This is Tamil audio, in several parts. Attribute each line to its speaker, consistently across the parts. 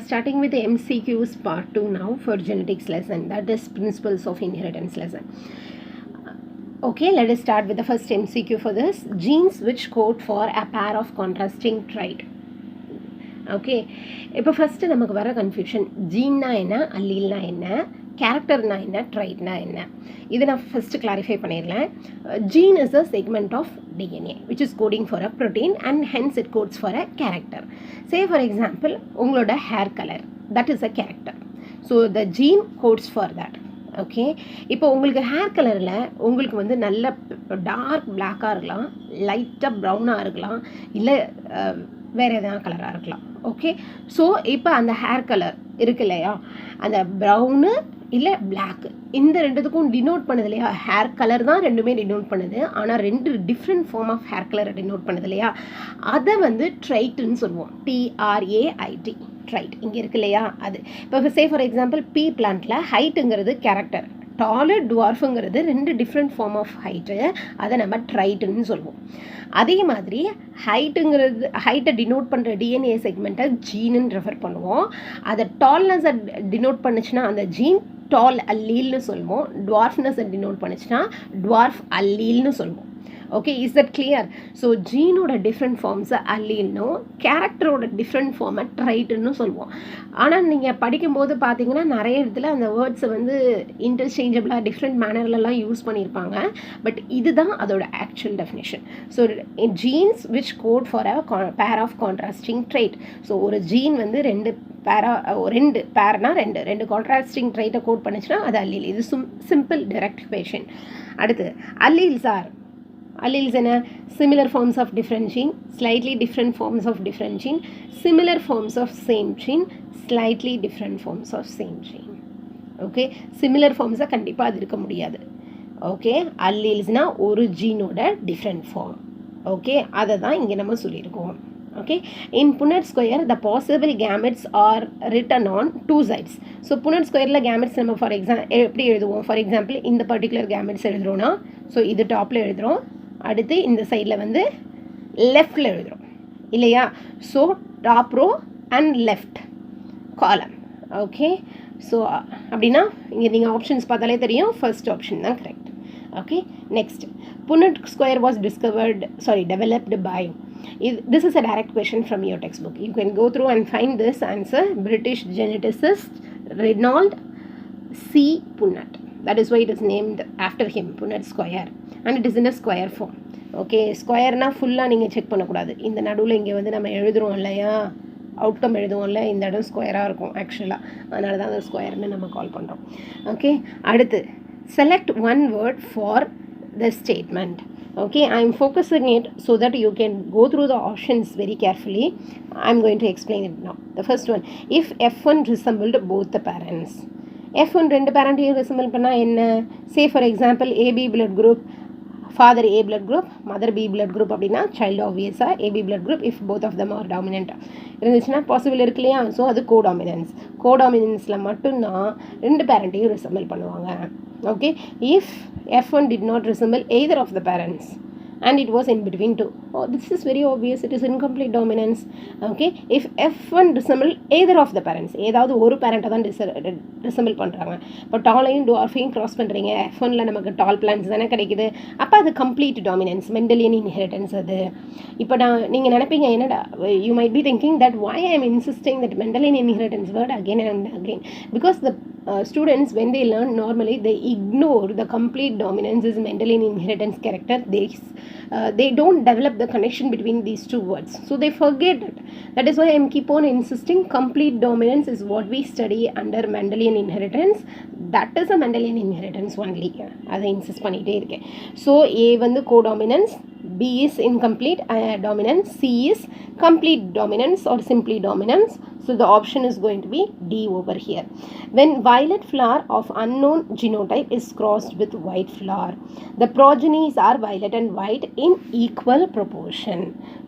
Speaker 1: starting with the MCQs part 2 now for genetics lesson, that is principles of inheritance lesson. Okay, let us start with the first MCQ for this. Genes which code for a pair of contrasting trait. Okay, இப்போ ஃபஸ்ட்டு நமக்கு வர கன்ஃபியூஷன், ஜீன்னா என்ன, அல்லீல்னா என்ன, கேரக்டர்னா என்ன, ட்ரைட்னா என்ன, இதை நான் ஃபஸ்ட்டு கிளாரிஃபை பண்ணிடலாம். Gene is a segment of DNA which is coding for a protein and hence it codes for a character. Say for example, உங்களோட hair color, that is a character. So the gene codes for that. Okay, இப்போ உங்களுக்கு ஹேர் கலரில் உங்களுக்கு வந்து நல்ல டார்க் பிளாக்காக இருக்கலாம், லைட்டாக ப்ரௌனாக இருக்கலாம், இல்லை வேறு எதனா கலராக இருக்கலாம். ஓகே, ஸோ இப்போ அந்த ஹேர் கலர் இருக்கு இல்லையா, அந்த ப்ரௌனு இல்லை பிளாக்கு, இந்த ரெண்டுத்துக்கும் டினோட் பண்ணுது இல்லையா, ஹேர் கலர் தான் ரெண்டுமே டினோட் பண்ணுது, ஆனால் ரெண்டு டிஃப்ரெண்ட் ஃபார்ம் ஆஃப் ஹேர் கலரை டினோட் பண்ணுது இல்லையா, அதை வந்து ட்ரைட்டுன்னு சொல்லுவோம். TRAIT, ட்ரைட் இங்கே இருக்கு இல்லையா அது. இப்போ சே ஃபார் எக்ஸாம்பிள் பீ பிளான்ட்டில் ஹைட்டுங்கிறது கேரக்டர், டாலு டுவார்ஃபுங்கிறது ரெண்டு டிஃப்ரெண்ட் ஃபார்ம் ஆஃப் ஹைட்டு, அதை நம்ம ட்ரைட்டுன்னு சொல்லுவோம். அதே மாதிரி ஹைட்டை டினோட் பண்ணுற டிஎன்ஏ செக்மெண்ட்டை ஜீனுன்னு ரெஃபர் பண்ணுவோம். அதை டால்னஸை டினோட் பண்ணுச்சுன்னா அந்த ஜீன் டால் அல்லீல்னு சொல்லுவோம். டுவார்ஃப்னஸை டினோட் பண்ணுச்சுன்னா டுவார்ஃப் அல்லீல்னு சொல்லுவோம். Okay, is that clear? So ஜீனோட டிஃப்ரெண்ட் ஃபார்ம்ஸை அல்லீல்னும் கேரக்டரோட டிஃப்ரெண்ட் ஃபார்மை ட்ரைட்டுன்னு சொல்லுவோம். ஆனால் நீங்கள் படிக்கும்போது பார்த்தீங்கன்னா நிறைய இடத்துல அந்த வேர்ட்ஸை வந்து இன்டர்சேஞ்சபிளாக டிஃப்ரெண்ட் மேனர்லலாம் யூஸ் பண்ணியிருப்பாங்க. பட் இதுதான் அதோட actual definition. So genes which code for a pair of contrasting trait. So ஒரு ஜீன் வந்து ரெண்டு பேர்னா ரெண்டு கான்ட்ராஸ்டிங் ட்ரைட்டை கோட் பண்ணுச்சுன்னா அது அல்லீல். இது சிம்பிள் டைரக்ட் இக்குவேஷன். அடுத்து அல்லீல்ஸ் ஆர், alleles என்ன, similar forms of different gene, slightly different forms of different gene, similar forms of same gene, slightly different forms of same gene. Okay, similar ஃபார்ம்ஸை கண்டிப்பாக அது இருக்க முடியாது. ஓகே, அல்லீல்ஸ்னா ஒரு ஜீனோட டிஃப்ரெண்ட் ஃபார்ம். ஓகே, அதை தான் இங்கே நம்ம சொல்லியிருக்கோம். Okay, in Punnett square the possible gametes are written on two sides. So Punnett ஸ்கொயரில் கேமெட்ஸ் நம்ம எப்படி எழுதுவோம்? ஃபார் எக்ஸாம்பிள் இந்த பர்டிகுலர் கேமெட்ஸ் எழுதுகிறோன்னா, ஸோ இது டாப்பில் எழுதுகிறோம், அடுத்து இந்த சைடில் வந்து லெஃப்டில் எழுதுகிறோம் இல்லையா. So top row and left column. Okay, so அப்படின்னா இங்கே நீங்கள் ஆப்ஷன்ஸ் பார்த்தாலே தெரியும், ஃபர்ஸ்ட் ஆப்ஷன் தான் correct. Okay, next, Punnett square was developed by, this is a direct question from your textbook. You can go through and find this answer. British geneticist Reynold C. Punnett. That is why it is named after him, Punnett square, and it is in a square form. Okay, ஸ்கொயர்னால் ஃபுல்லாக நீங்கள் செக் பண்ணக்கூடாது. இந்த நடுவில் இங்கே வந்து நம்ம எழுதுகிறோம் இல்லையா, அவுட்கம் எழுதுவோம்ல, இந்த இடம் ஸ்கொயராக இருக்கும் ஆக்சுவலாக, அதனால தான் அந்த ஸ்கொயர்னு நம்ம கால் பண்ணுறோம். ஓகே, அடுத்து select one word for the statement. Okay, I am focusing it so that you can go through the options very carefully. I am going to explain it now. The first one, if F1 resembled both the parents. F1 ரெண்டு பேரண்ட்டையும் ரிசம்பிள் பண்ணால் என்ன? சே for example AB blood group, father A blood group, mother B blood group அப்படின்னா child obviously AB blood group if both of them are dominant இருந்துச்சுன்னா பாசிபிள் இருக்கு இல்லையா. ஸோ அது கோடாமினன்ஸில் மட்டும்தான் ரெண்டு பேரண்ட்டையும் ரிசம்பிள் பண்ணுவாங்க. Okay, if F1 did not resemble either of the parents and it was in between two, oh, this is very obvious, it is incomplete dominance. Okay, if F1 resemble either of the parents, ஏதாவது ஒரு பேரண்ட்டை தான் ரிசம்பிள் பண்ணுறாங்க. இப்போ டாலையும் டுவார்ஃபையும் க்ராஸ் பண்ணுறீங்க, F1ல நமக்கு டால் பிளான்ஸ் தானே கிடைக்குது, அப்போ அது கம்ப்ளீட் டாமினன்ஸ், மெண்டலியன் இன்ஹெரிட்டன்ஸ் அது. இப்போ நீங்கள் நினைப்பீங்க என்னடா, you might be thinking that why I am insisting that Mendelian inheritance word again and again, because the students when they learn normally they ignore the complete dominance is Mendelian inheritance character. They don't develop the connection between these two words, so they forget it. That is why I am keep on insisting complete dominance is what we study under Mendelian inheritance. That is a Mendelian inheritance only. அதை இன்சிஸ்ட் பண்ணிகிட்டே இருக்கேன். ஸோ A வந்து codominance, B is incomplete dominance, C is complete dominance or simply dominance. So the option is going to be D over here. When violet flower of unknown genotype is crossed with white flower, the progenies are violet and white in equal proportion.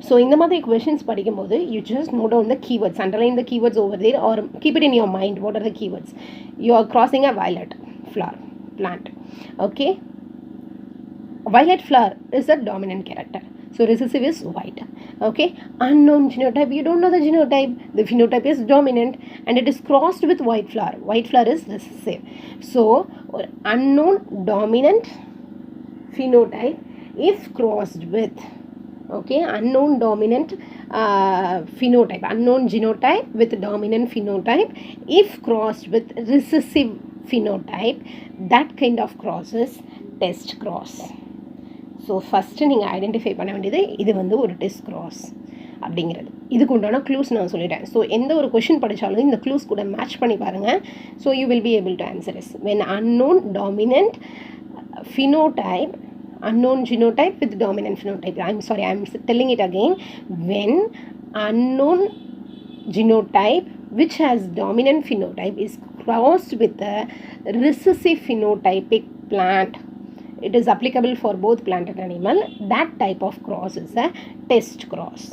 Speaker 1: So இந்த மாதிரி questions படிக்கும்போது you just note down the keywords, underline the keywords over there or keep it in your mind. What are the keywords? You are crossing a violet flower plant. Okay, violet flower is a dominant character. So recessive is white. Okay, unknown genotype, you don't know the genotype. The phenotype is dominant and it is crossed with white flower. White flower is recessive. So unknown dominant phenotype if crossed with, okay, unknown dominant phenotype, unknown genotype with dominant phenotype if crossed with recessive phenotype, that kind of cross is test cross. So first நீங்கள் ஐடென்டிஃபை பண்ண வேண்டியது இது வந்து ஒரு டெஸ்ட் கிராஸ் அப்படிங்கிறது. இதுக்கு உண்டான க்ளூஸ் நான் சொல்லிட்டேன். ஸோ எந்த ஒரு கொஷின் படித்தாலும் இந்த க்ளூஸ் கூட மேட்ச் பண்ணி பாருங்கள். So you will be able to answer is when unknown dominant phenotype, unknown genotype with dominant phenotype. I'm telling it again. When unknown genotype which has dominant phenotype is crossed with a recessive phenotypic plant, it is applicable for both plant and animal. That type of cross is a test cross.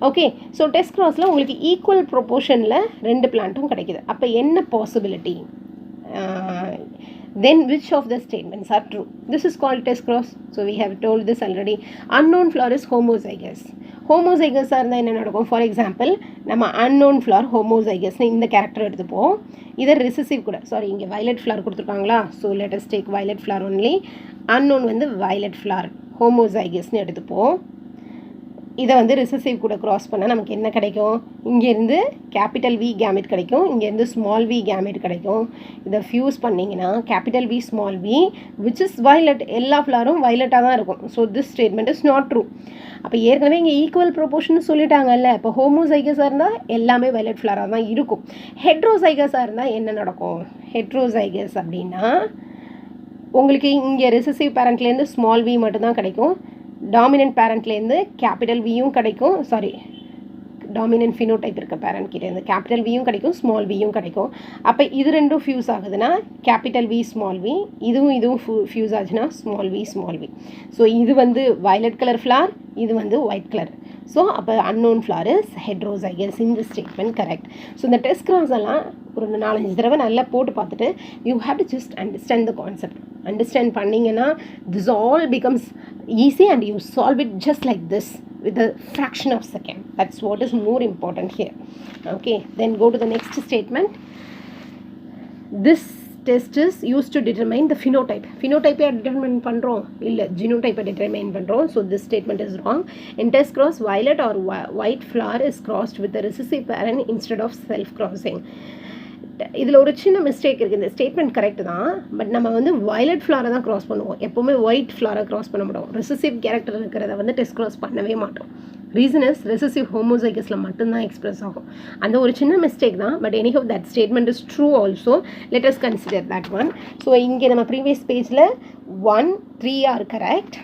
Speaker 1: Okay, so test crossல உங்களுக்கு ஈக்குவல் ப்ரொபோர்ஷனில் ரெண்டு பிளான்ட்டும் கிடைக்குது. அப்போ என்ன possibility? Then which of the statements are true? This is called test cross. So we have told this already. Unknown flower is homozygous. Homozygous இருந்தால் என்ன நடக்கும்? ஃபார் எக்ஸாம்பிள் நம்ம unknown flower homozygous இந்த கேரக்டர் எடுத்துப்போம். இதை ரிசசிவ் கூட, சாரி இங்கே violet flower கொடுத்துருக்காங்களா? So let us take violet flower only. unknown வந்து violet flower homozygousனு எடுத்துப்போம். இதை வந்து ரிசசிவ் கூட க்ராஸ் பண்ணால் நமக்கு என்ன கிடைக்கும்? இங்கேருந்து கேபிட்டல் வி கேமெட் கிடைக்கும், இங்கேருந்து ஸ்மால் வி கேமெட் கிடைக்கும். இதை ஃபியூஸ் பண்ணிங்கன்னா capital V small V which is violet. எல்லா ஃப்ளாரும் வயலட்டாக தான் இருக்கும். So this statement is not true. அப்போ ஏற்கனவே இங்கே ஈக்குவல் ப்ரொபோர்ஷன் சொல்லிட்டாங்கல்ல. இப்போ ஹோமோசைகஸாக இருந்தால் எல்லாமே வயலட் ஃப்ளாராக தான் இருக்கும். ஹெட்ரோசைகஸாக இருந்தால் என்ன நடக்கும்? ஹெட்ரோசைகஸ் அப்படின்னா உங்களுக்கு இங்கே ரிசசிவ் பேரண்ட்லேருந்து ஸ்மால் வி மட்டும்தான் கிடைக்கும், டாமினன்ட் பேரண்ட்லேருந்து கேபிட்டல் வியும் கிடைக்கும், சாரி டாமினன்ட் ஃபினோடைப் இருக்க பேரண்ட் கிட்டேருந்து கேபிட்டல் வியும் கிடைக்கும், ஸ்மால் வியும் கிடைக்கும். அப்போ இது ரெண்டும் ஃபியூஸ் ஆகுதுன்னா கேபிட்டல் வி ஸ்மால் வி, இதுவும் ஃபியூஸ் ஆச்சுன்னா ஸ்மால் வி. ஸோ இது வந்து வயலட் கலர் ஃப்ளார், இது வந்து ஒயிட் கலர். ஸோ அப்போ unknown flower is heterozygous. இந்த ஸ்டேட்மெண்ட் கரெக்ட். ஸோ இந்த டெஸ்ட் கிராஸ் எல்லாம் ஒரு 4-5 தடவை நல்லா போட்டு பார்த்துட்டு you have to just understand the concept. Understand பண்ணிங்கன்னா this all becomes easy and you solve it just like this with a fraction of second. That's what is more important here. Okay, then go to the next statement. This test is used to determine the phenotype. Phenotype determine பண்றோம் இல்ல genotype determine பண்றோம். So this statement is wrong. In test cross, violet or white flower is crossed with a recessive parent instead of self crossing. இதில் ஒரு சின்ன மிஸ்டேக் இருக்குது. இந்த ஸ்டேட்மெண்ட் கரெக்ட் தான், பட் நம்ம வந்து வயலட் ஃப்ளாரை தான் க்ராஸ் பண்ணுவோம். எப்போவுமே ஒயிட் ஃப்ளாரை க்ராஸ் பண்ண மாட்டோம். ரெசசிவ் கேரக்டர் இருக்கிறத வந்து டெஸ்ட் க்ராஸ் பண்ணவே மாட்டோம். ரீசன் இஸ் ரெசசிவ் ஹோமோசைகஸில் மட்டும்தான் எக்ஸ்பிரஸ் ஆகும். அந்த ஒரு சின்ன மிஸ்டேக் தான், but anyhow that statement is true also. Let us consider that one. So இங்கே நம்ம ப்ரீவியஸ் பேஜில் 1, 3 are correct.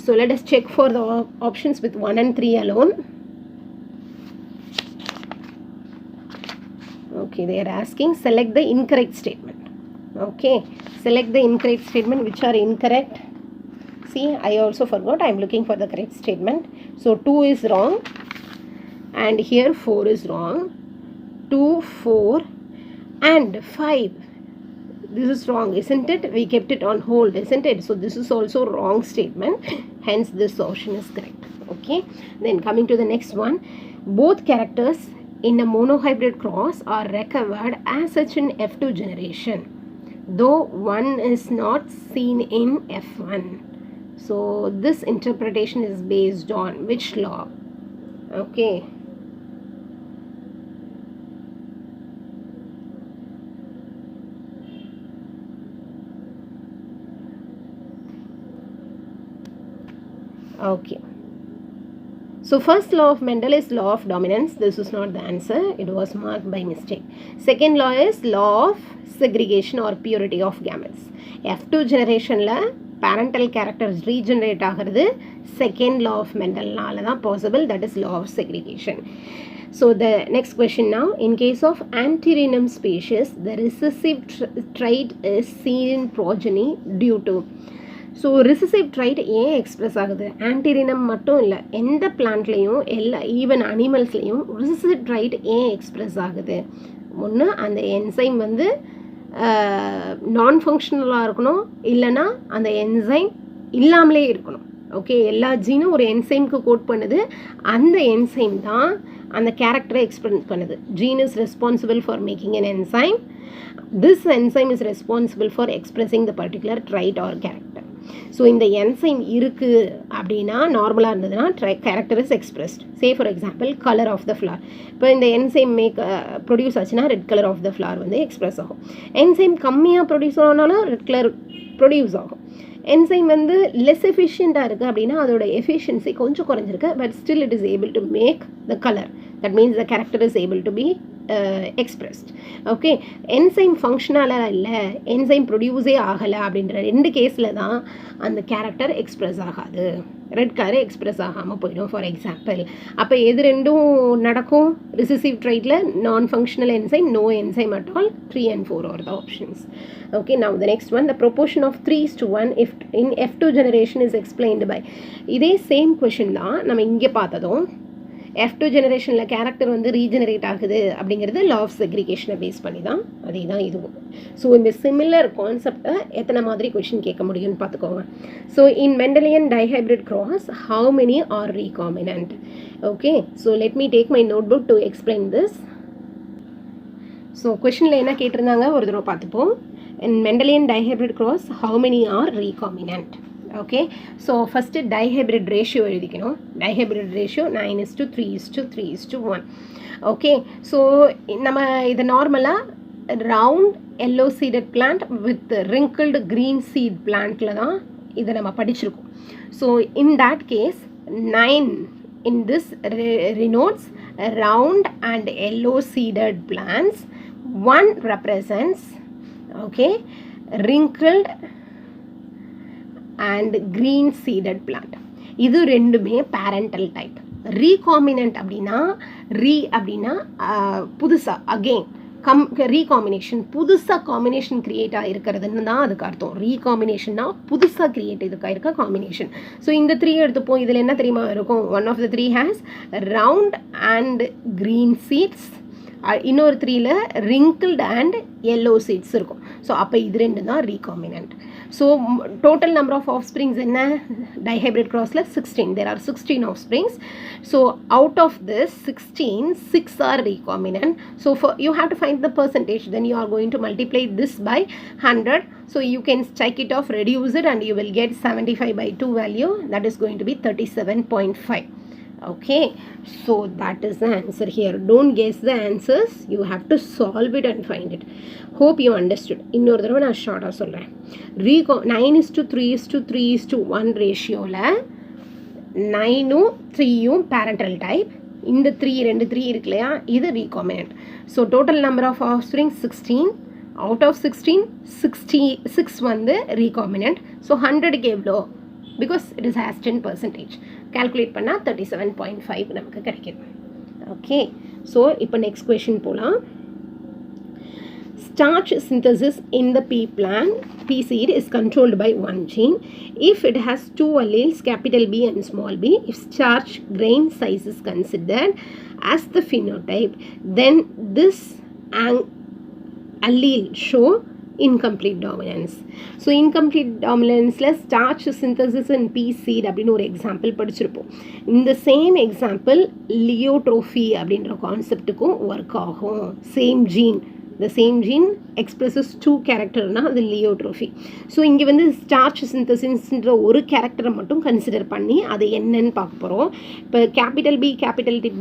Speaker 1: So let us check for the options with 1 and 3 alone. Okay, they are asking select the incorrect statement. Okay, select the incorrect statement which are incorrect. See, I also forgot, I am looking for the correct statement. So 2 is wrong and here 4 is wrong. 2, 4 and 5. This is wrong, isn't it? We kept it on hold, isn't it? So this is also wrong statement. Hence this option is correct. Okay, then coming to the next one. Both characters in a monohybrid cross are recovered as such in F2 generation, though one is not seen in F1. So this interpretation is based on which law? Okay, okay. So first law of Mendel is law of dominance. This is not the answer. It was marked by mistake. Second law is law of segregation or purity of gametes. F2 generation la parental characters regenerate ஆகிறது second law of Mendel நால தான் possible. That is law of segregation. So the next question now. In case of Antirrhinum species, the recessive trait is seen in progeny due to. So recessive trait ஏன் எக்ஸ்ப்ரெஸ் ஆகுது? ஆன்டிரினம் மட்டும் இல்லை, எந்த பிளான்ட்லேயும் ஈவன் அனிமல்ஸ்லேயும் ரிசசிவ் ட்ரைட் ஏன் எக்ஸ்ப்ரெஸ் ஆகுது? ஒன்று அந்த என்சைம் வந்து நான் ஃபங்க்ஷனலாக இருக்கணும், இல்லைனா அந்த என்சைம் இல்லாமலே இருக்கணும். ஓகே, எல்லா ஜீனும் ஒரு என்சைம்க்கு கோட் பண்ணுது. அந்த என்சைம் தான் அந்த கேரக்டரை எக்ஸ்பிரஸ் பண்ணுது. Gene is responsible for making an enzyme. This enzyme is responsible for expressing the particular trait or character. So இந்த என்சைம் இருக்குது அப்படின்னா நார்மலாக இருந்ததுன்னா character is expressed. Say for example colour of the flower. இப்போ இந்த என்சைம் ப்ரொடியூஸ் ஆச்சுன்னா red colour of the flower வந்து எக்ஸ்பிரஸ் ஆகும். என்சைம் கம்மியாக ப்ரொடியூஸ் ஆனாலும் ரெட் கலர் ப்ரொடியூஸ் ஆகும். என்சைம் வந்து லெஸ் எஃபிஷியண்ட்டாக இருக்குது அப்படின்னா அதோட எஃபிஷியன்சி கொஞ்சம் குறைஞ்சிருக்கு, but still it is able to make the colour. That means the character is able to be expressed. Okay, enzyme ஃபங்க்ஷனலாக இல்லை, என்சைம் ப்ரொடியூஸே ஆகலை அப்படின்ற 2 கேஸில் தான் அந்த கேரக்டர் எக்ஸ்பிரஸ் ஆகாது. ரெட் கலர் எக்ஸ்பிரஸ் ஆகாமல் போயிடும் ஃபார் எக்ஸாம்பிள். அப்போ எது ரெண்டும் நடக்கும்? ரிசசிவ் ட்ரைட்டில் non functional enzyme, no enzyme at all. 3 and 4 are the options. Okay, now the next one, the proportion of 3:1 if in F2 generation is explained by. இதே சேம் கொஷின் தான் நம்ம இங்கே பார்த்ததும். F2 ஜெனரேஷனில் கேரக்டர் வந்து ரீஜெனரேட் ஆகுது அப்படிங்கிறது லா ஆஃப் செக்ரிகேஷனை பேஸ் பண்ணி தான், அதே தான் இதுவும். ஸோ இந்த சிமிலர் கான்செப்டை எத்தனை மாதிரி கொஷின் கேட்க முடியும்னு பார்த்துக்கோங்க. So in Mendelian dihybrid cross how many are recombinant? Okay, so let me take my note book to explain this. So கொஷினில் என்ன கேட்டிருந்தாங்க ஒரு தடவை பார்த்துப்போம். In Mendelian dihybrid cross how many are recombinant? Okay, so first dihybrid ratio எழுதிக்கணும். Dihybrid ratio 9:3:3:1. ஓகே, ஸோ நம்ம இதை நார்மலாக round yellow seeded plant with wrinkled green seed பிளான்ட்டில் தான் இதை நம்ம படிச்சிருக்கோம். So in that case 9 in this denotes round and yellow seeded plants. 1 represents, okay, wrinkled and green seeded plant. இது ரெண்டுமே பேரண்டல் டைப். ரீகாமினன்ட் அப்படின்னா புதுசாக அகெயின் ரீகாம்பினேஷன், புதுசாக காம்பினேஷன் க்ரியேட் ஆகிருக்கிறதுன்னு தான் அதுக்கு அர்த்தம். ரீகாம்பினேஷன்னா புதுசாக க்ரியேட் இருக்க காம்பினேஷன். ஸோ இந்த 3 எடுத்துப்போம். இதில் என்ன தெரியுமா இருக்கும்? 1 of the 3 has round and green seeds. இன்னொரு 3ல wrinkled and yellow seeds இருக்கும். ஸோ அப்போ இது 2 தான் recombinant. So total number of offsprings என்ன? டைஹைப்ரிட் கிராஸில் 16. there are 16 offsprings. So out of this 16, 6 are recombinant. So you have to find the percentage. Then you are going to multiply this by 100. So you can check it off, reduce it, and you will get 75/2 value. That is going to be 37.5. Okay, so that is the answer here. Don't guess the answers, you have to solve it and find it. Hope you understood. இன்னொரு தடவை நான் ஷார்ட்டாக சொல்கிறேன். 9:3:3:1 ரேஷியோவில் 9ம் 3யும் பேரண்டல் டைப். இந்த 2 3 இருக்கு இல்லையா, இது recombinant. So total number of offspring 16. Out of 16, 66 வந்து ரீகாமினன்ட். ஸோ 100க்கு எவ்வளோ? Because it is has 10%. Calculate பண்ணால் 37.5 நமக்கு கிடைக்கிது. ஓகே, ஸோ இப்போ நெக்ஸ்ட் கொஷின் போகலாம். Starch synthesis in the pea seed is controlled by one gene. If it has 2 alleles, capital B and small b, if starch grain size is considered as the phenotype, then this allele show incomplete dominance. So incomplete dominanceல starch synthesis in pea seed அப்படின்னு ஒரு எக்ஸாம்பிள் படிச்சிருப்போம். இந்த சேம் எக்ஸாம்பிள் லியோட்ரோஃபி அப்படின்ற கான்செப்டுக்கும் ஒர்க் ஆகும். Same gene, the same gene expresses 2 characterனா அது லியோட்ரோஃபி. ஸோ இங்கே வந்து ஸ்டார்ச் சிந்தசிஸ்ன்ற ஒரு கேரக்டரை மட்டும் கன்சிடர் பண்ணி அது என்னன்னு பார்க்க போகிறோம். இப்போ கேபிட்டல்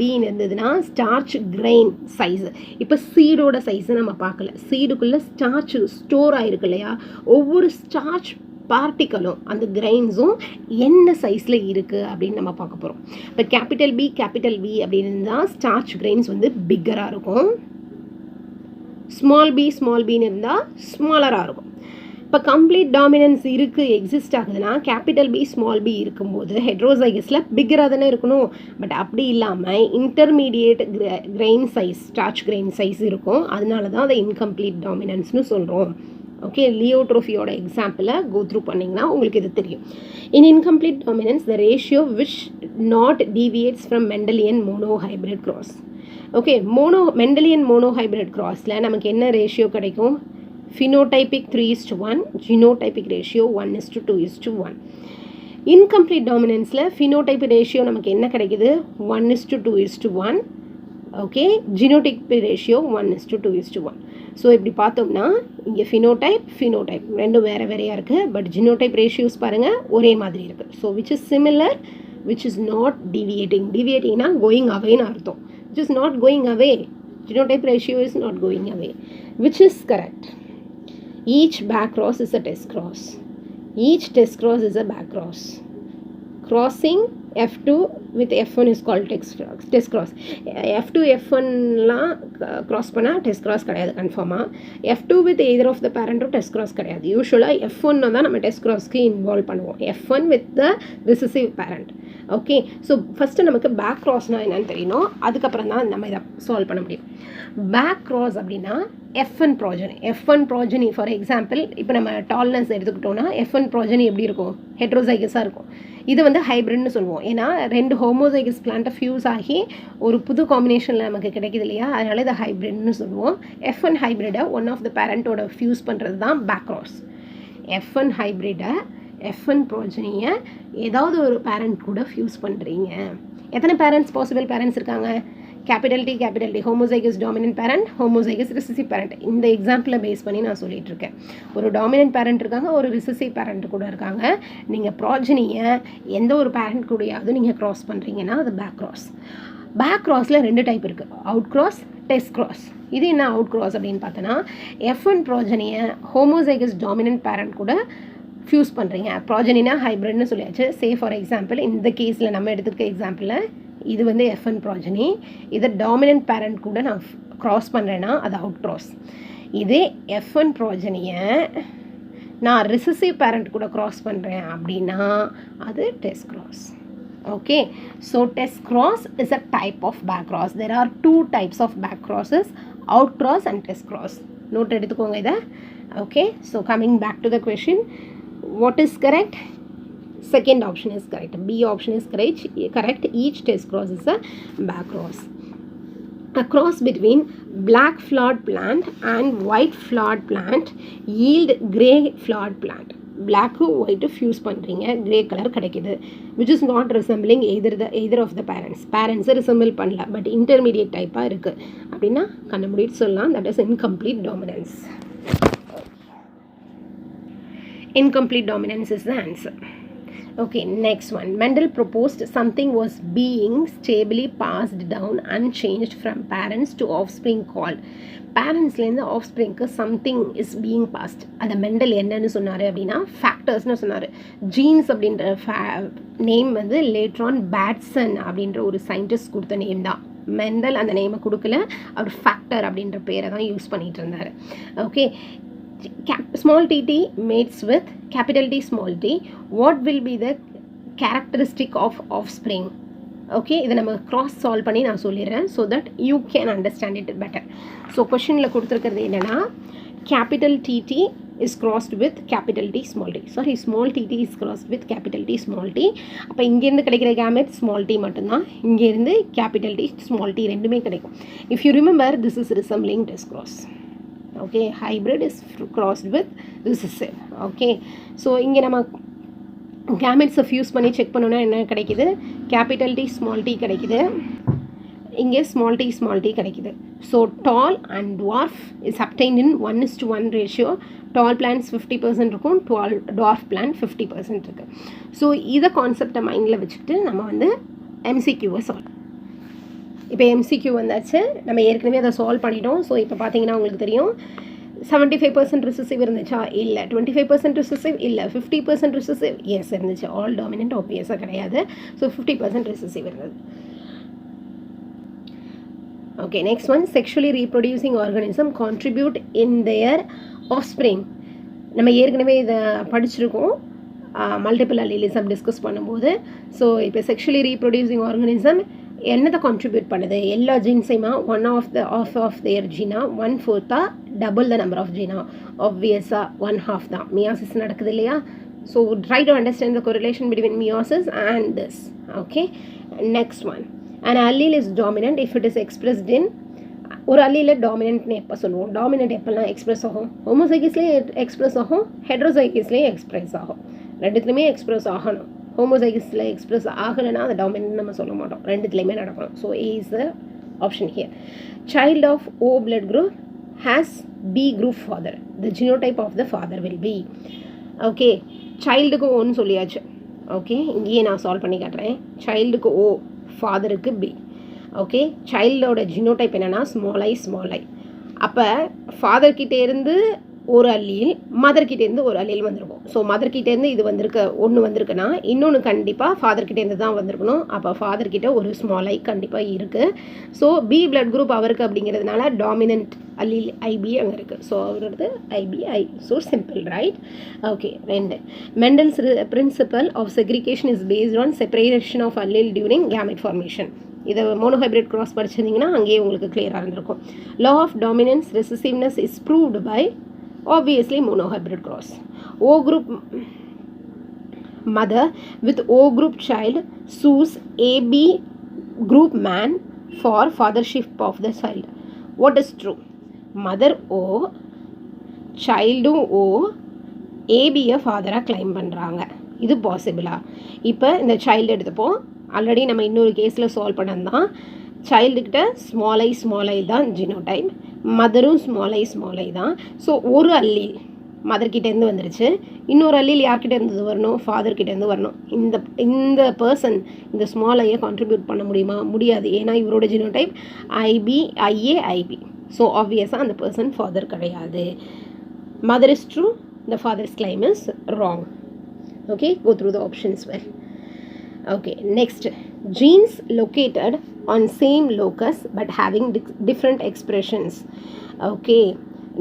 Speaker 1: பின்னு இருந்ததுன்னா ஸ்டார்ச் கிரெயின் சைஸு. இப்போ சீடோட சைஸை நம்ம பார்க்கல. சீடுக்குள்ளே ஸ்டார்ச் ஸ்டோர் ஆகிருக்கு இல்லையா, ஒவ்வொரு ஸ்டார்ச் பார்ட்டிக்கலும் அந்த கிரெயின்ஸும் என்ன சைஸில் இருக்குது அப்படின்னு நம்ம பார்க்க போகிறோம். இப்போ கேபிட்டல் பி அப்படின்னு இருந்தால் ஸ்டார்ச் கிரெயின்ஸ் வந்து பிக்கராக இருக்கும். ஸ்மால் பின்னு இருந்தால் ஸ்மாலராக இருக்கும். இப்போ கம்ப்ளீட் டாமினன்ஸ் இருக்குது, எக்ஸிஸ்ட் ஆகுதுன்னா கேபிட்டல் பி ஸ்மால் பி இருக்கும்போது ஹெட்ரோசைகஸில் பிக்கராக தானே இருக்கணும். பட் அப்படி இல்லாமல் intermediate grain size, starch grain size இருக்கும். அதனால தான் அதை இன்கம்ப்ளீட் டாமினன்ஸ்னு சொல்கிறோம். ஓகே, லியோட்ரோஃபியோட எக்ஸாம்பிளை கோ த்ரூ பண்ணிங்கன்னா உங்களுக்கு இது தெரியும். In incomplete dominance the ratio which not deviates from Mendelian monohybrid cross. Okay, Mendelian monohybrid கிராஸில் நமக்கு என்ன ரேஷியோ கிடைக்கும்? Phenotypic 3:1, genotypic ratio 1:2:1. இன்கம்ப்ளீட் டாமினன்ஸில் ஃபினோடைப் ரேஷியோ நமக்கு என்ன கிடைக்குது 1:2:1. Okay, genotype ratio 1:2:1. ஸோ இப்படி பார்த்தோம்னா இங்கே ஃபினோடைப் ரெண்டும் வேறு வேறையாக இருக்குது. பட் ஜினோடைப் ரேஷியோஸ் பாருங்கள் ஒரே மாதிரி இருக்குது. So which is similar, which is not deviating. டிவியேட்டிங்னா கோயிங் அவேன்னு அர்த்தம். Which is not going away. Genotype ratio is not going away. Which is correct? Each back cross is a test cross. Each test cross is a back cross. Crossing F2 with F1 is called test cross. F2 F1 லாம் cross பண்ணால் test cross கிடையாது கன்ஃபார்மாக. F2 with either of the parent test cross கிடையாது. யூஸ்வலாக F1 தான் நம்ம test crossக்கு இன்வால்வ் பண்ணுவோம். F1 with the recessive parent. Okay, so first நமக்கு பேக் க்ராஸ்னால் என்னென்னு தெரியணும். அதுக்கப்புறம் தான் நம்ம இதை சால்வ் பண்ண முடியும். பேக் க்ராஸ் அப்படின்னா F1 ப்ராஜனி ஃபார் எக்ஸாம்பிள் இப்போ நம்ம டால்னஸ் எடுத்துக்கிட்டோன்னா F1 ப்ராஜனி எப்படி இருக்கும்? ஹெட்ரோசைகஸாக இருக்கும். இது வந்து ஹைப்ரிட்னு சொல்லுவோம். ஏன்னா 2 ஹோமோசைகஸ் பிளான்ட்டை ஃபியூஸ் ஆகி ஒரு புது காம்பினேஷனில் நமக்கு கிடைக்குது இல்லையா, அதனால் இதை ஹைப்ரிட்னு சொல்லுவோம். F1 ஹைப்ரிடை ஒன் ஆஃப் த பேரண்ட்டோட ஃபியூஸ் பண்ணுறது தான் பேக் க்ராஸ். F1 ஹைப்ரிடை F1 ப்ராஜனியை ஏதாவது ஒரு பேரண்ட் கூட ஃபியூஸ் பண்ணுறீங்க. எத்தனை பேரண்ட்ஸ் பாசிபிள் பேரண்ட்ஸ் இருக்காங்க? Capital T homozygous dominant parent, homozygous recessive parent. இந்த எக்ஸாம்பிளை பேஸ் பண்ணி நான் சொல்லிட்டு இருக்கேன். ஒரு டாமினன்ட் பேரண்ட் இருக்காங்க, ஒரு ரிசசிவ் பேரண்ட் கூட இருக்காங்க. நீங்கள் ப்ராஜனியை எந்த ஒரு பேரண்ட் கூடயாவது நீங்கள் க்ராஸ் பண்ணுறீங்கன்னா அது பேக் க்ராஸ். பேக் க்ராஸில் 2 டைப் இருக்குது, அவுட் க்ராஸ், டெஸ்ட் க்ராஸ். இது என்ன அவுட் க்ராஸ் அப்படின்னு பார்த்தோன்னா F1 ப்ராஜனியை ஹோமோசைகஸ் டாமினன்ட் பேரண்ட் கூட ஃபியூஸ் பண்ணுறீங்க. ப்ராஜனினா ஹைப்ரிட்னு சொல்லியாச்சு. சே ஃபார் எக்ஸாம்பிள் இந்த கேஸில் நம்ம எடுத்துருக்க எக்ஸாம்பிளில் இது வந்து F1 ப்ராஜனி, இதை டாமினன்ட் பேரண்ட் கூட நான் க்ராஸ் பண்ணுறேன்னா அது அவுட் க்ராஸ். இதே F1 ப்ராஜனியை நான் ரிசசிவ் பேரண்ட் கூட க்ராஸ் பண்ணுறேன் அப்படின்னா அது test cross. Okay, so test cross is a type of back cross. There are 2 types of back crosses, out cross and test cross. Note எடுத்துக்கோங்க இதை. Okay, so coming back to the question, what is correct? Second option is correct. B option is correct. Each test cross is a back cross. A cross between black flowered plant and white flowered plant yield grey flowered plant. Black white fuse பண்ணுறீங்க, grey color கிடைக்குது. Which is not resembling either of the parents resemble பண்ணல, but intermediate டைப்பாக இருக்குது அப்படின்னா கண்டுபிடிச்சு சொல்லலாம். That is incomplete dominance. Incomplete dominance is the answer. Okay, next one. Mendel proposed something was being stably passed down unchanged from parents to offspring called. பேரண்ட்ஸ்லேருந்து ஆஃப்ஸ்ப்ரிங்க்கு சம்திங் இஸ் பீயிங் பாஸ்ட். அதை மெண்டல் என்னன்னு சொன்னார் அப்படின்னா ஃபேக்டர்ஸ்னு சொன்னார். ஜீன்ஸ் அப்படின்ற நேம் வந்து லேட்ரான் பேட்சன் அப்படின்ற ஒரு சயின்டிஸ்ட் கொடுத்த நேம் தான். மெண்டல் அந்த நேமை கொடுக்கல, அவர் ஃபேக்டர் அப்படின்ற பேரை தான் யூஸ் பண்ணிகிட்டு இருந்தார். Okay, small tt mates with capital T small t, what will be the characteristic of offspring? Okay, இதை நம்ம க்ராஸ் சால்வ் பண்ணி நான் சொல்லிடுறேன் so that you can understand it better. So கொஷனில் கொடுத்துருக்கிறது என்னென்னா capital TT is crossed with capital T small t. Sorry, small tt is crossed with capital T small t. அப்போ இங்கேருந்து கிடைக்கிற கேமெட் ஸ்மால் டி மட்டும்தான், இங்கேருந்து கேபிட்டல் T ஸ்மால் டி ரெண்டுமே கிடைக்கும். If you remember, this is resembling test cross. Okay, hybrid is crossed with recessive. Okay, so இங்கே நம்ம கேமெட்ஸை ஃபியூஸ் பண்ணி செக் பண்ணோன்னா என்ன கிடைக்குது? கேபிட்டல் டி ஸ்மால் டி கிடைக்குது, இங்கே ஸ்மால் டி கிடைக்குது. So tall and dwarf is obtained in 1:1 ratio. Tall plants 50% இருக்கும், டுவார்ஃப் பிளான் 50% இருக்குது. ஸோ இதை கான்செப்டை மைண்டில் வச்சுக்கிட்டு நம்ம வந்து எம்சிக்யூவை சால்வ். இப்போ எம்சிக்யூ வந்தாச்சு, நம்ம ஏற்கனவே அதை சால்வ் பண்ணிட்டோம். ஸோ இப்போ பார்த்தீங்கன்னா உங்களுக்கு தெரியும் 75% ரிசசிவ் இருந்துச்சா? இல்லை. 25% ரிசசிவ்? இல்லை. 50% ரிசசிவ்? எஸ் இருந்துச்சு. ஆல் டாமினன்ட் ஆப்வியஸாக கிடையாது. ஸோ 50% ரிசசிவ் இருந்தது. Okay, next one, sexually reproducing organism contribute in their offspring. நம்ம ஏற்கனவே இதை படிச்சிருக்கோம் மல்டிபிள் அல்லீலிசம் டிஸ்கஸ் பண்ணும்போது. ஸோ இப்போ செக்ஷுவலி ரீப்ரொடியூசிங் ஆர்கானிசம் என்னதை கான்ட்ரிபியூட் பண்ணுது? எல்லா ஜீன்ஸையுமா? ஒன் ஆஃப் தேர் ஜீனா, 1/4 டபுள் த நம்பர் ஆஃப் ஜீனா, ஆப்வியஸாக 1/2 தான். மியாசிஸ் நடக்குது இல்லையா? So try to understand the correlation between meiosis and this. Okay, next one, an allele is dominant if it is expressed in. ஒரு அல்லீல டாமினன்ட்னு எப்போ சொல்லுவோம்? டாமினன்ட் எப்போல்லாம் எக்ஸ்ப்ரெஸ் ஆகும்? ஹோமோசைகஸ்லேயே எக்ஸ்ப்ரெஸ் ஆகும், ஹெட்ரோசைகஸ்லேயே எக்ஸ்ப்ரெஸ் ஆகும். ரெண்டுத்துலையுமே எக்ஸ்ப்ரெஸ் ஆகணும். ஹோமோசைகஸில் எக்ஸ்பிரஸ் ஆகலைன்னா அதை டாமினன்ட் நம்ம சொல்ல மாட்டோம். ரெண்டுத்துலேயுமே நடக்கணும். So A is the option here. Child of O blood group has B group father. The genotype of the father will be. Okay, சைல்டுக்கு ஓன்னு சொல்லியாச்சு. ஓகே, இங்கேயே நான் சால்வ் பண்ணி காட்டுறேன். சைல்டுக்கு O, ஃபாதருக்கு B. ஓகே, சைல்டோட ஜினோடைப் என்னென்னா ஸ்மால் ஐ. அப்போ ஃபாதர்கிட்ட இருந்து ஒரு அல்லீல், மதர்கிட்டேருந்து ஒரு அல்லீல் வந்திருக்கும். ஸோ மதர்கிட்டேருந்து இது ஒன்று வந்திருக்குன்னா இன்னொன்று கண்டிப்பாக ஃபாதர்கிட்டேருந்து தான் வந்திருக்கணும். அப்போ ஃபாதர்கிட்ட ஒரு ஸ்மால் ஐ கண்டிப்பாக இருக்குது. ஸோ B blood group அவருக்கு அப்படிங்கிறதுனால டாமினன்ட் அல்லீல் IB அங்கே இருக்குது. ஸோ அவரது IBI. So simple, right? Okay, 2. Mendel's principle of segregation is based on separation of allele during gamete formation. இதை மோனோஹைப்ரிட் கிராஸ் படிச்சிருந்தீங்கன்னா அங்கேயே உங்களுக்கு கிளியராக இருந்திருக்கும். லா ஆஃப் டாமினன்ஸ் ரெசிசிவ்னஸ் is proved by obviously monohybrid cross. O group mother with O group child sues AB group man for fathership of the child. What is true? Mother O, child O, AB ஃபாதராக கிளைம் பண்ணுறாங்க. இது பாசிபிளா? இப்போ இந்த சைல்டு எடுத்துப்போம். ஆல்ரெடி நம்ம இன்னொரு கேஸில் சால்வ் பண்ணதான். சைல்டுக்கிட்ட ஸ்மால் ஐ தான் ஜினோடைப், மதரும் ஸ்மால் ஐ தான். ஸோ ஒரு அல்லீல் மதர்கிட்டேருந்து வந்துருச்சு, இன்னொரு அல்லீல் யார்கிட்டேருந்து வரணும்? ஃபாதர்கிட்டேருந்து வரணும். இந்த பர்சன் இந்த ஸ்மால் ஐயை கான்ட்ரிபியூட் பண்ண முடியுமா? முடியாது. ஏன்னா இவரோட ஜினோடைப் IB. ஸோ ஆப்வியஸாக அந்த பர்சன் ஃபாதர் கிடையாது. Mother is true, the father's claim is wrong. Okay, go through the options well. Okay, next, genes located on same locus but having different expressions. Okay,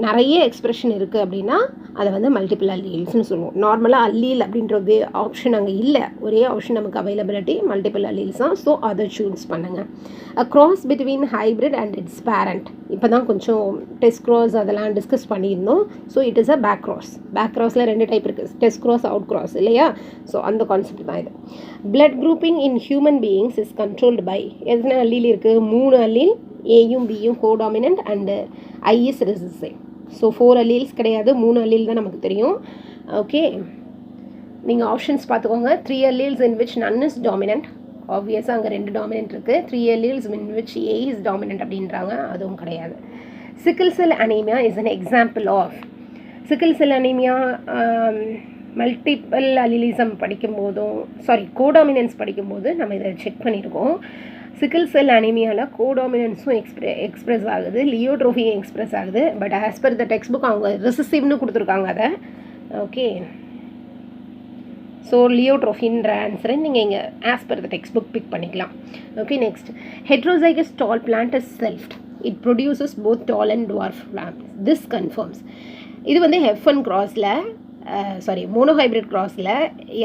Speaker 1: நிறைய எக்ஸ்பிரஷன் இருக்குது அப்படின்னா அதை வந்து மல்டிபிள் அல்லீல்ஸ்னு சொல்லுவோம். நார்மலாக அல்லீல் அப்படின்ற ஆப்ஷன் அங்கே இல்லை. ஒரே ஆப்ஷன் நமக்கு அவைலபிலிட்டி மல்டிபிள் அல்லீல்ஸ் தான். ஸோ அதை சூஸ் பண்ணுங்கள். A cross between hybrid and its parent. இப்போ தான் கொஞ்சம் டெஸ்ட் கிராஸ் அதெல்லாம் டிஸ்கஸ் பண்ணியிருந்தோம். So it is a back cross. Back கிராஸில் 2 டைப் இருக்குது, டெஸ்ட் கிராஸ், அவுட் கிராஸ், இல்லையா? ஸோ அந்த கான்செப்ட் தான் இது. Blood grouping in human beings is controlled by எத்தனை அல்லீல் இருக்குது? 3 அல்லீல். ஏயும் பியும் codominant and I is recessive. ஸோ 4 அல்லீல்ஸ் கிடையாது, 3 அல்லீல் தான் நமக்கு தெரியும். ஓகே, நீங்கள் ஆப்ஷன்ஸ் பார்த்துக்கோங்க. 3 alleles in which none is dominant. ஆப்வியஸாக அங்கே 2 டாமினன்ட் இருக்குது. 3 alleles in which A is dominant அப்படின்றாங்க, அதுவும் கிடையாது. Sickle cell anaemia is an example of. Sickle cell anaemia multiple allelism படிக்கும்போதும் கோடாமினன்ஸ் படிக்கும்போது நம்ம இதை செக் பண்ணியிருக்கோம். சிக்கிள் செல் அனீமியாவில் கோடாமினன்ஸும் எக்ஸ்பிரஸ் ஆகுது, லியோட்ரோஃபியும் எக்ஸ்பிரஸ் ஆகுது. But as per the text book அவங்க ரெசிசிவ்னு கொடுத்துருக்காங்க அதை. ஓகே, ஸோ லியோட்ரோஃபின்ற ஆன்சரை நீங்கள் இங்கே as per the text book pick பண்ணிக்கலாம். Okay, next, heterozygous tall plant is selfed. It produces both tall and dwarf plant. This confirms. இது வந்து F1 கிராஸில் மோனோஹைப்ரிட் கிராஸில்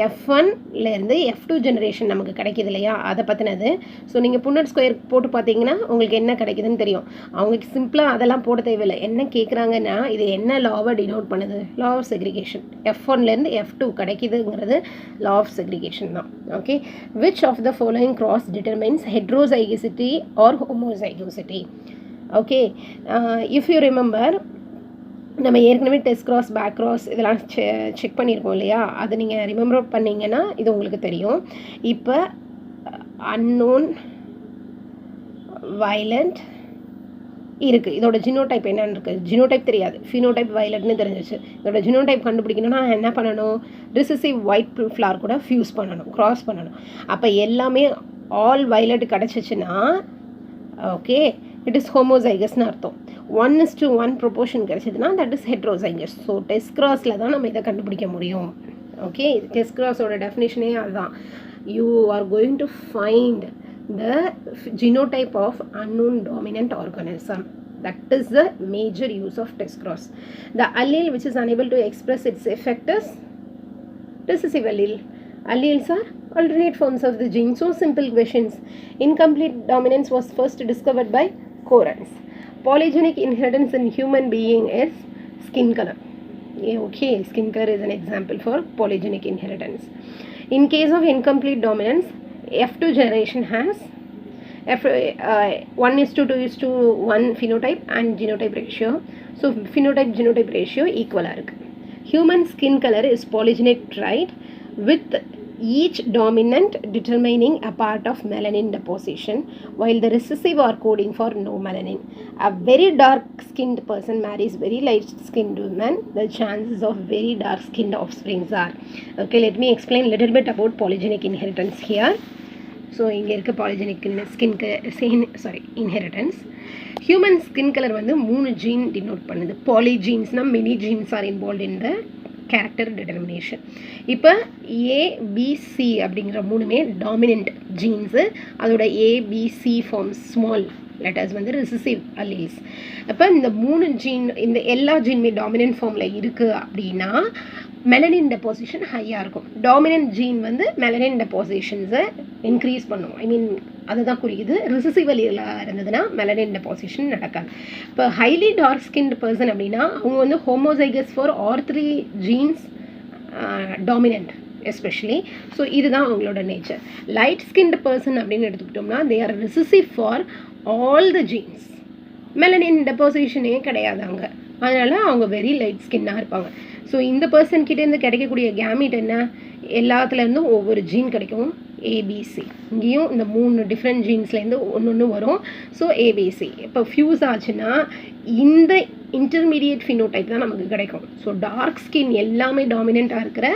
Speaker 1: F1லேருந்து F2 ஜெனரேஷன் நமக்கு கிடைக்கிது இல்லையா, அதை பற்றினது. ஸோ நீங்கள் புன்னட் ஸ்கொயர் போட்டு பார்த்தீங்கன்னா உங்களுக்கு என்ன கிடைக்குதுன்னு தெரியும். அவங்களுக்கு சிம்பிளாக அதெல்லாம் போட தேவையில்லை. என்ன கேட்குறாங்கன்னா இது என்ன லாவை டினோட் பண்ணுது? Law of segregation. F1லேருந்து F2 கிடைக்குதுங்கிறது லா ஆஃப் செக்ரிகேஷன் தான். Okay, which of the following cross determines heterozygosity or homozygosity? Okay, if you remember, நம்ம ஏற்கனவே டெஸ்ட் கிராஸ், பேக் கிராஸ் இதெல்லாம் செக் பண்ணியிருக்கோம் இல்லையா, அதை நீங்கள் ரிமெம்பர் பண்ணிங்கன்னா இது உங்களுக்கு தெரியும். இப்போ அன்னோன் வயலண்ட் இருக்குது. இதோட ஜினோடைப் என்னன்னு இருக்குது? ஜினோடைப் தெரியாது, ஃபினோடைப் வயலட்னு தெரிஞ்சிச்சு. இதோட ஜினோடைப் கண்டுபிடிக்கணும்னா என்ன பண்ணணும்? ரிசசிவ் ஒயிட் ஃப்ளார் கூட ஃபியூஸ் பண்ணணும், கிராஸ் பண்ணணும். அப்போ எல்லாமே ஆல் வயலட் கிடச்சிச்சின்னா ஓகே, இட் இஸ் ஹோமோசைகஸ்னு அர்த்தம். 1:1 ப்ரொபோர்ஷன் கிடச்சிதுன்னா that is heterozygous. So test கிராஸில் தான் நம்ம இதை கண்டுபிடிக்க முடியும். ஓகே, டெஸ்ட் கிராஸோட டெஃபினேஷனே அதுதான். You are going to find the genotype of unknown dominant organism. That is the major use of test cross. The allele which is unable to express its effect is recessive allele. Alleles are alternate forms of the gene. So simple questions. Incomplete dominance was first discovered by Correns. Polygenic inheritance in human being is skin color. Okay, skin color is an example for polygenic inheritance. In case of incomplete dominance, F2 generation has 1:2:1 phenotype and genotype ratio. So phenotype genotype ratio equal. Human skin color is polygenic trait with each dominant determining a part of melanin deposition, while the recessive are coding for no melanin. A very dark-skinned person marries very light-skinned woman. The chances of very dark-skinned offspring are. Okay, let me explain a little bit about polygenic inheritance here. So, இங்கே இருக்க polygenic inheritance. Human skin color வந்து 3 gene denote பண்ணுது. Polygenes-னா many genes are involved in the character determination. இப்போ ABC அப்படிங்கிற மூணுமே டாமினன்ட் ஜீன்ஸு. அதோட ABC ஃபார்ம்ஸ் ஸ்மால் லெட்டர்ஸ் வந்து ரிசசிவ் அல்லீல்ஸ். அப்போ இந்த 3 ஜீன், இந்த எல்லா ஜீனுமே டாமினன்ட் ஃபார்மில் இருக்குது அப்படின்னா மெலனின் டெபாசிஷன் ஹையாக இருக்கும். டாமினன்ட் ஜீன் வந்து மெலனின் டெபாசிஷன்ஸை இன்க்ரீஸ் பண்ணும். ஐ மீன் அதுதான் குறிக்குது. ரிசசிவ் அல்லீலாக இருந்ததுன்னா மெலனின் டெபாசிஷன் நடக்காது. இப்போ ஹைலி டார்க் ஸ்கின்டு பர்சன் அப்படின்னா அவங்க வந்து homozygous for or 3 genes dominant especially. So இதுதான் அவங்களோட நேச்சர். லைட் ஸ்கின்டு பர்சன் அப்படின்னு எடுத்துக்கிட்டோம்னா they are recessive for all the genes. Melanin டெபாசிஷனே கிடையாது அங்கே. அதனால் அவங்க வெரி லைட் ஸ்கின்னாக இருப்பாங்க. ஸோ இந்த பர்சன்கிட்டேருந்து கிடைக்கக்கூடிய கேமிட் என்ன, எல்லாத்துலேருந்தும் ஒவ்வொரு ஜீன் கிடைக்கும். ஏபிசி இங்கேயும் இந்த 3 டிஃப்ரெண்ட் ஜீன்ஸ்லேருந்து ஒன்று வரும். ஸோ ஏபிசி இப்போ ஃபியூஸ் ஆச்சுன்னா இந்த இன்டர்மீடியட் ஃபினோடைப் தான் நமக்கு கிடைக்கும். ஸோ டார்க் ஸ்கின் எல்லாமே டாமினண்ட்டாக இருக்கிற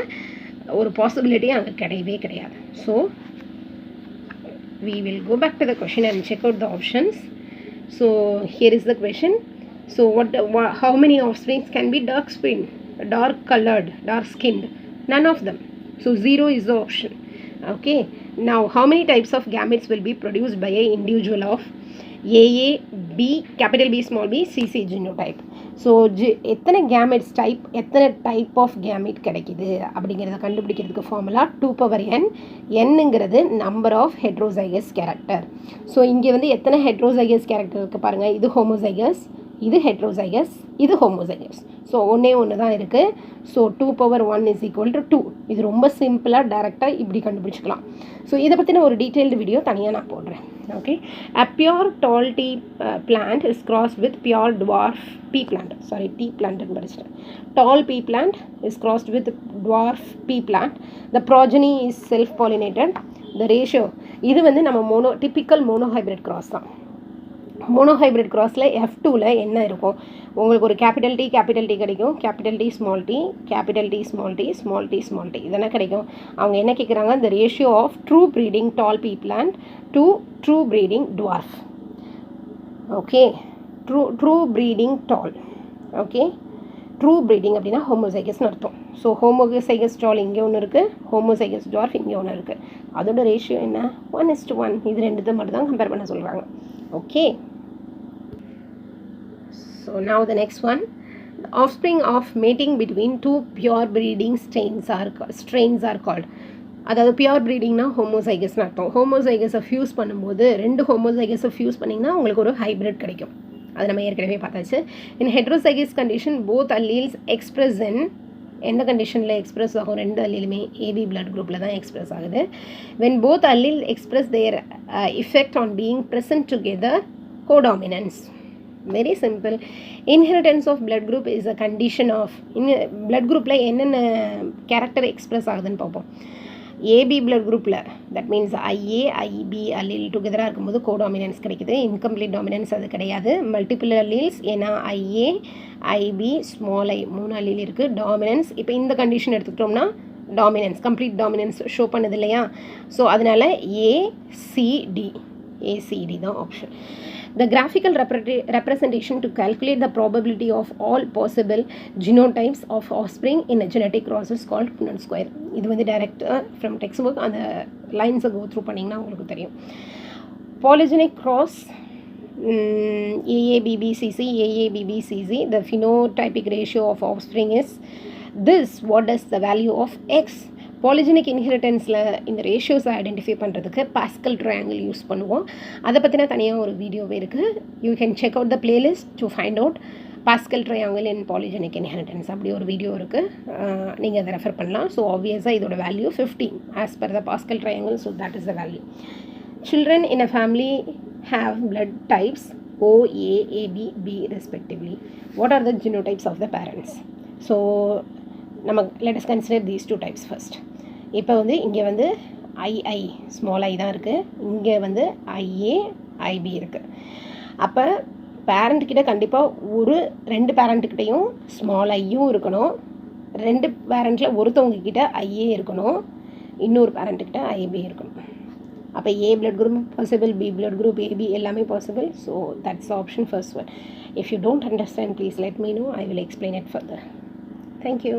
Speaker 1: ஒரு பாசிபிலிட்டி அங்கே கிடையவே கிடையாது. So we will go back to the question and check out the options. So here is the question. So how many offsprings can be dark colored, dark skinned? None of them. So 0 is the option. Okay, now how many types of gametes will be produced by an individual of AA, B, capital B, small b, CC genotype? So எத்தனை கேமெட்ஸ் டைப், எத்தனை டைப் ஆஃப் கேமெட் கிடைக்கிது அப்படிங்கிறத கண்டுபிடிக்கிறதுக்கு ஃபார்முலா 2n. என்னங்கிறது number of heterozygous character. So இங்கே வந்து எத்தனை ஹெட்ரோசைகஸ் கேரக்டர் இருக்குது பாருங்கள். இது ஹோமோசைகஸ், இது ஹெட்ரோசைகஸ், இது ஹோமோசைகஸ். ஸோ ஒன்று தான் இருக்குது. So 2n is equal to 2. இது ரொம்ப சிம்பிளாக டைரெக்டாக இப்படி கண்டுபிடிச்சிக்கலாம். ஸோ இதை பற்றின ஒரு டீட்டெயில்டு வீடியோ தனியாக நான் போடுறேன். Okay, a pure tall tea plant is crossed with pure dwarf pea plant. Sorry, tea plant and barista. Tall pea plant is crossed with dwarf pea plant. The progeny is self-pollinated. The ratio, இது வந்து நம்ம typical monohybrid cross தான். மோனோஹைப்ரிட் கிராஸில் F2ல் என்ன இருக்கும், உங்களுக்கு ஒரு கேபிட்டல் டி கிடைக்கும், capital T small T, capital T small T, small T small T, இதெல்லாம் கிடைக்கும். அவங்க என்ன கேட்குறாங்க, the ratio of true breeding tall pea plant to true breeding dwarf. Okay, true breeding tall. Okay, true breeding அப்படின்னா ஹோமோசைகஸ்னு அர்த்தம். ஸோ ஹோமோசைகஸ் டால் இங்கே ஒன்று இருக்குது, ஹோமோசைகஸ் டார்ஃப் இங்கே ஒன்று இருக்குது. அதோட ரேஷியோ என்ன, 1:1. இது ரெண்டுத்தை மட்டும் தான் கம்பேர் பண்ண சொல்கிறாங்க. Okay, so now the next one, the offspring of mating between 2 pure breeding strains are called. அதாவது பியூர் ப்ரீடிங்னா ஹோமோசைகஸ்னு அர்த்தம். ஹோமோசைகஸை ஃபியூஸ் பண்ணும்போது 2 ஹோமோசைகஸை ஃபியூஸ் பண்ணிங்கன்னா உங்களுக்கு ஒரு ஹைப்ரிட் கிடைக்கும். அது நம்ம ஏற்கனவே பார்த்தாச்சு. In heterozygous condition both alleles express in, எந்த கண்டிஷனில் எக்ஸ்பிரஸ் ஆகும், 2 அல்லீலுமே ஏபி பிளட் குரூப்பில் தான் எக்ஸ்பிரஸ் ஆகுது. When both allele express there effect on being present together, codominance. Very simple. Inheritance of blood group is a condition of, blood groupல என்னென்ன கேரக்டர் எக்ஸ்பிரஸ் ஆகுதுன்னு பார்ப்போம். ஏபி பிளட் குரூப்பில், that means IA IB allele டுகெதராக இருக்கும்போது கோடாமினன்ஸ் கிடைக்குது. இன்கம்ப்ளீட் டாமினன்ஸ் அது கிடையாது. மல்டிபிள் அல்லீல்ஸ், ஏன்னா IA IB small I 3 allele இருக்குது. டாமினன்ஸ், இப்போ இந்த கண்டிஷன் எடுத்துக்கிட்டோம்னா டாமினன்ஸ், கம்ப்ளீட் டாமினன்ஸ் ஷோ பண்ணுது இல்லையா. ஸோ அதனால் ஏசிடி தான் option. The graphical representation to calculate the probability of all possible genotypes of offspring in a genetic cross is called Punnett square. இது வந்து direct from textbook, அந்த lines go through பண்ணிங்கன்னா உங்களுக்கு தெரியும். Polygenic cross, AABBCC, AABBCC, the phenotypic ratio of offspring is this. What is the value of X? Polygenic இன்ஹெரிட்டன்ஸில் இந்த ரேஷியோஸை ஐடென்டிஃபை பண்ணுறதுக்கு பாஸ்கல் ட்ரையாங்கிள் யூஸ் பண்ணுவோம். அதை பற்றின தனியாக ஒரு வீடியோவே இருக்குது. You can check out the playlist to find out Pascal triangle in polygenic inheritance. அப்படி ஒரு வீடியோ இருக்குது, நீங்கள் அதை ரெஃபர் பண்ணலாம். ஸோ ஆப்வியஸாக இதோட value 15 as per the pascal triangle. So that is the value. Children in a family have blood types O, A, AB, B respectively. What are the genotypes of the parents? So let us consider these 2 types first. இப்போ வந்து இங்கே வந்து ஐஐ ஸ்மால் ஐ தான் இருக்குது, இங்கே வந்து ஐஏ ஐபி இருக்குது. அப்போ பேரண்ட்கிட்ட கண்டிப்பாக ஒரு 2 பேரண்ட்டுக்கிட்டையும் ஸ்மால் ஐயும் இருக்கணும், 2 பேரண்ட்டில் ஒருத்தவங்கக்கிட்ட ஐஏ இருக்கணும், இன்னொரு பேரண்ட்டுக்கிட்ட ஐபி இருக்கணும். அப்போ A blood group possible, B blood group, AB எல்லாமே பாசிபிள். So that's option first one. If you don't understand please let me know, I will explain it further. Thank you.